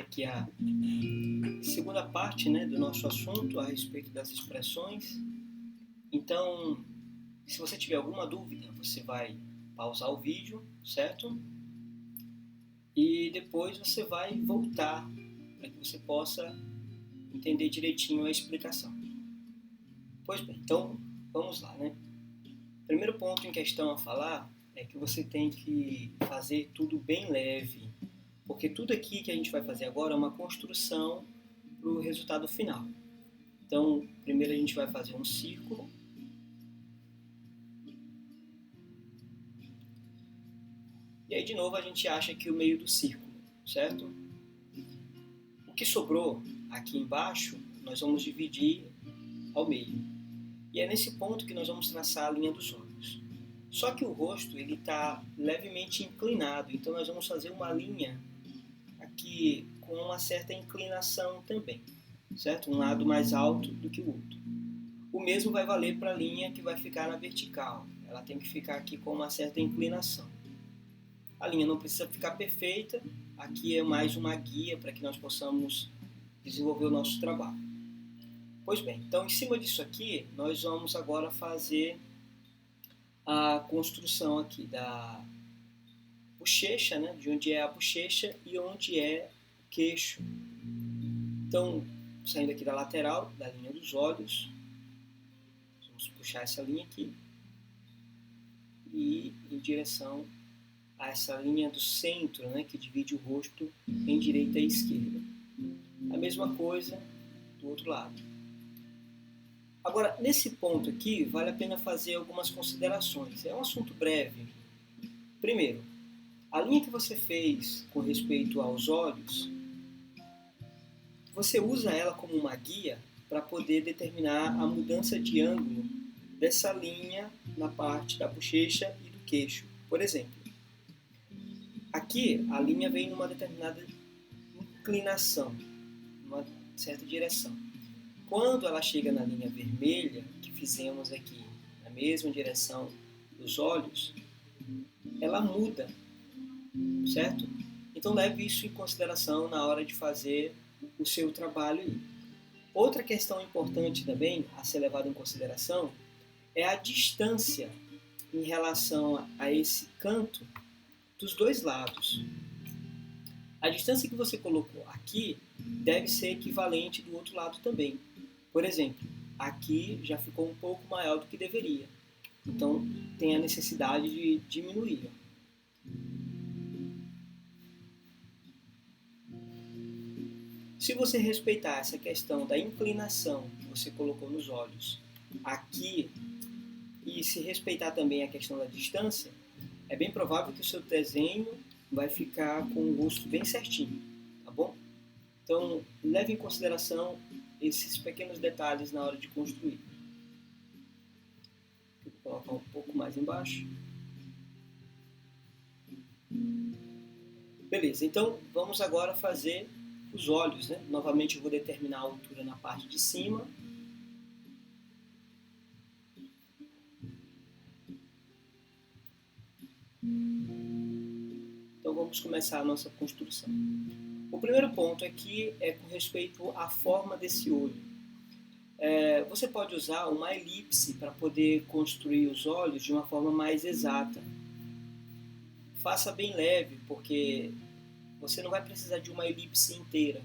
Aqui a segunda parte, né, do nosso assunto a respeito das expressões. Então, se você tiver alguma dúvida, você vai pausar o vídeo, certo? E depois você vai voltar para que você possa entender direitinho a explicação. Pois bem, então vamos lá, né? Primeiro ponto em questão a falar é que você tem que fazer tudo bem leve, porque tudo aqui que a gente vai fazer agora é uma construção para o resultado final. Então, primeiro a gente vai fazer um círculo. E aí, de novo, a gente acha aqui o meio do círculo, certo? O que sobrou aqui embaixo, nós vamos dividir ao meio. E é nesse ponto que nós vamos traçar a linha dos olhos. Só que o rosto ele está levemente inclinado, então nós vamos fazer uma linha aqui com uma certa inclinação também, certo? Um lado mais alto do que o outro. O mesmo vai valer para a linha que vai ficar na vertical. Ela tem que ficar aqui com uma certa inclinação. A linha não precisa ficar perfeita, aqui é mais uma guia para que nós possamos desenvolver o nosso trabalho. Pois bem, então em cima disso aqui, nós vamos agora fazer a construção aqui da bochecha, né? De onde é a bochecha e onde é o queixo. Então, saindo aqui da lateral, da linha dos olhos, vamos puxar essa linha aqui e em direção a essa linha do centro, né, que divide o rosto em direita e esquerda. A mesma coisa do outro lado. Agora, nesse ponto aqui, vale a pena fazer algumas considerações. É um assunto breve. Primeiro, a linha que você fez com respeito aos olhos, você usa ela como uma guia para poder determinar a mudança de ângulo dessa linha na parte da bochecha e do queixo. Por exemplo, aqui a linha vem numa determinada inclinação, numa certa direção. Quando ela chega na linha vermelha, que fizemos aqui na mesma direção dos olhos, ela muda, certo? Então leve isso em consideração na hora de fazer o seu trabalho aí. Outra questão importante também a ser levada em consideração é a distância em relação a esse canto dos dois lados. A distância que você colocou aqui deve ser equivalente do outro lado também. Por exemplo, aqui já ficou um pouco maior do que deveria. Então, tem a necessidade de diminuir. Se você respeitar essa questão da inclinação que você colocou nos olhos aqui e se respeitar também a questão da distância, é bem provável que o seu desenho vai ficar com o rosto bem certinho, tá bom? Então, leve em consideração esses pequenos detalhes na hora de construir. Vou colocar um pouco mais embaixo. Beleza, então vamos agora fazer os olhos, né? Novamente eu vou determinar a altura na parte de cima. Então vamos começar a nossa construção. O primeiro ponto aqui é com respeito à forma desse olho. Você pode usar uma elipse para poder construir os olhos de uma forma mais exata. Faça bem leve, porque você não vai precisar de uma elipse inteira.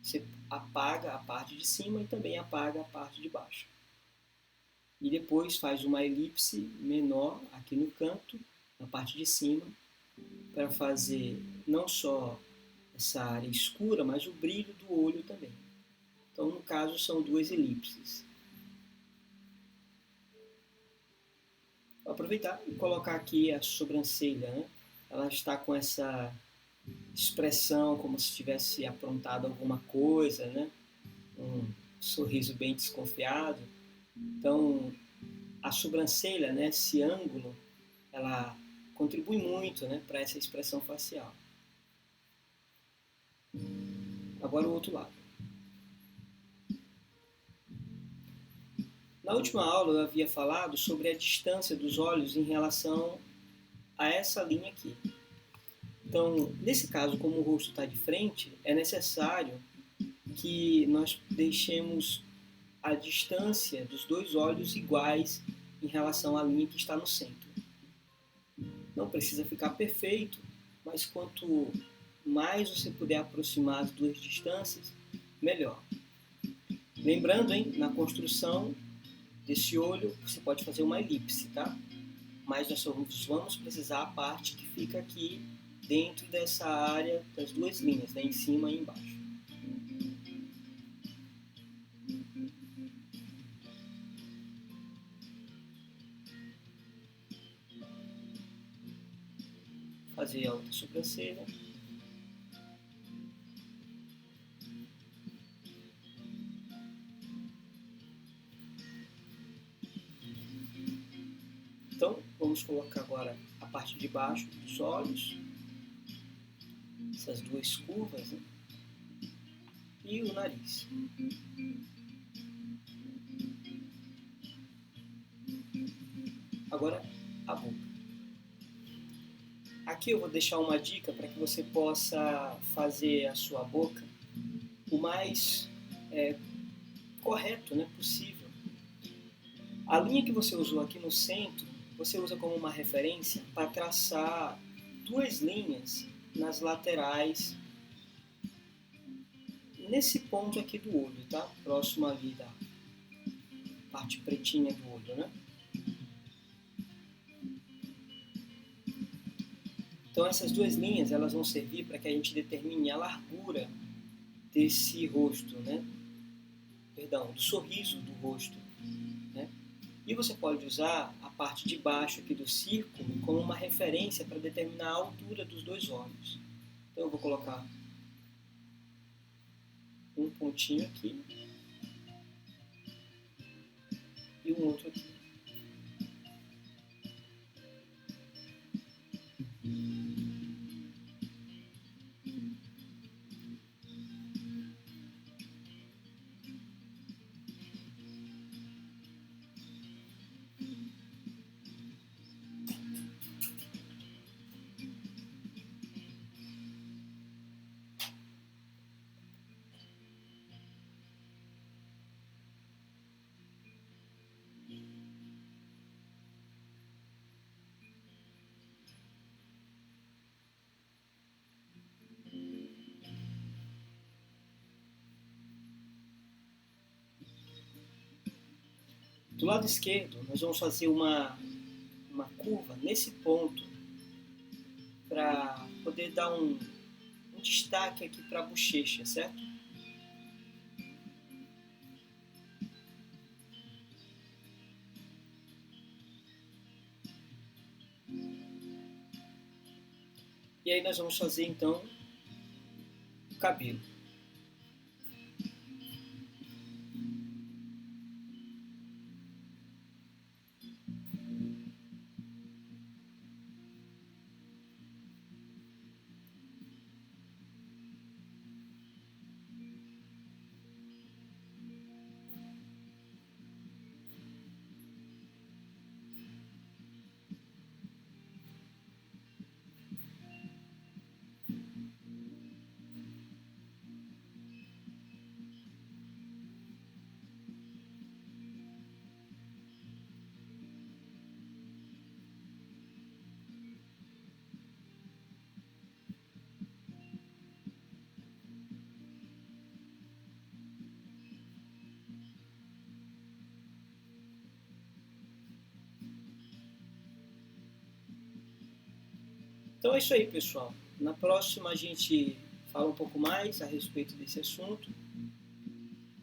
Você apaga a parte de cima e também apaga a parte de baixo. E depois faz uma elipse menor aqui no canto, na parte de cima, para fazer não só essa área escura, mas o brilho do olho também. Então, no caso, são duas elipses. Vou aproveitar e colocar aqui a sobrancelha, né? Ela está com essa expressão como se tivesse aprontado alguma coisa, né? Um sorriso bem desconfiado. Então, a sobrancelha, né, esse ângulo, ela contribui muito, né, para essa expressão facial. Agora o outro lado. Na última aula eu havia falado sobre a distância dos olhos em relação a essa linha aqui. Então, nesse caso, como o rosto está de frente, é necessário que nós deixemos a distância dos dois olhos iguais em relação à linha que está no centro. Não precisa ficar perfeito, mas quanto mais você puder aproximar as duas distâncias, melhor. Lembrando, hein, na construção desse olho, você pode fazer uma elipse, tá? Mas nós vamos precisar a parte que fica aqui dentro dessa área das duas linhas, né, em cima e embaixo. Fazer a outra sobrancelha. Então, vamos colocar agora a parte de baixo dos olhos, essas duas curvas, né? E o nariz. Agora, a boca. Aqui eu vou deixar uma dica para que você possa fazer a sua boca o mais correto, né, possível. A linha que você usou aqui no centro, você usa como uma referência para traçar duas linhas nas laterais, nesse ponto aqui do olho, tá? Próximo ali da parte pretinha do olho, né? Então essas duas linhas, elas vão servir para que a gente determine a largura desse rosto, né? Perdão, do sorriso do rosto, né? E você pode usar a parte de baixo aqui do círculo como uma referência para determinar a altura dos dois olhos. Então eu vou colocar um pontinho aqui e um outro aqui. Do lado esquerdo, nós vamos fazer uma curva nesse ponto para poder dar um destaque aqui para a bochecha, certo? E aí nós vamos fazer então o cabelo. Então é isso aí, pessoal. Na próxima a gente fala um pouco mais a respeito desse assunto.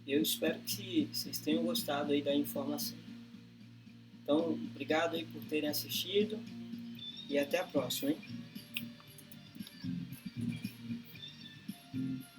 Eu espero que vocês tenham gostado aí da informação. Então, obrigado aí por terem assistido e até a próxima, hein?